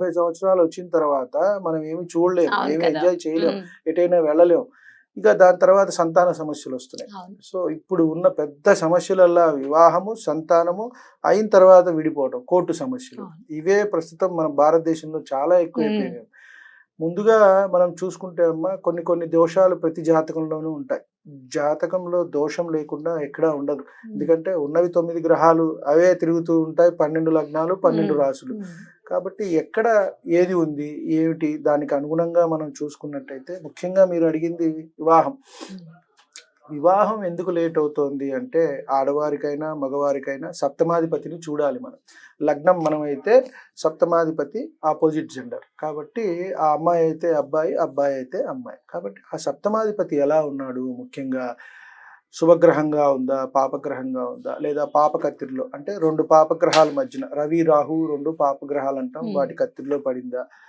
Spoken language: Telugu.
40 సంవత్సరాలు వచ్చిన తర్వాత మనం ఏమి చూడలేము, అవును ఏమి కదా. ఎంజాయ్ చేయలేము, ఉమ్, ఎటైనా వెళ్ళలేము. ఇక దాని తర్వాత సంతాన సమస్యలు వస్తున్నాయి. అవును. సో ఇప్పుడు ఉన్న పెద్ద సమస్యలల్లా వివాహము, సంతానము, అయిన తర్వాత విడిపోవటం, కోర్టు సమస్యలు, అవును. ఇవే ప్రస్తుతం మన భారతదేశంలో చాలా ఉమ్, ఎక్కువైపోయినాయి. ముందుగా మనం చూసుకుంటే అమ్మా కొన్ని దోషాలు ప్రతి జాతకంలోనూ ఉంటాయి. జాతకంలో దోషం లేకుండా ఎక్కడా ఉండదు. ఉమ్, ఎందుకంటే ఉన్నవి 9 గ్రహాలు, అవే తిరుగుతూ ఉంటాయి. 12 లగ్నాలు, 12 ఉమ్, రాసులు. ఉమ్, కాబట్టి ఎక్కడ ఏది ఉంది, ఏమిటి, దానికి అనుగుణంగా మనం చూసుకున్నట్టయితే ముఖ్యంగా మీరు అడిగింది వివాహం. ఉమ్, వివాహం ఎందుకు లేట్ అవుతోంది అంటే ఆడవారికైనా మగవారికైనా సప్తమాధిపతిని చూడాలి మనం. లగ్నం మనమైతే సప్తమాధిపతి ఆపోజిట్ జెండర్ కాబట్టి ఆ అమ్మాయి అయితే అబ్బాయి, అబ్బాయి అయితే అమ్మాయి. కాబట్టి ఆ సప్తమాధిపతి ఎలా ఉన్నాడు, ముఖ్యంగా శుభగ్రహంగా ఉందా, పాపగ్రహంగా ఉందా, లేదా పాపకత్తిరిలో అంటే 2 పాపగ్రహాల మధ్యన రవి రాహు 2 పాపగ్రహాలు అంటాం, ఉమ్. వాటి కత్తిరిలో పడిందా,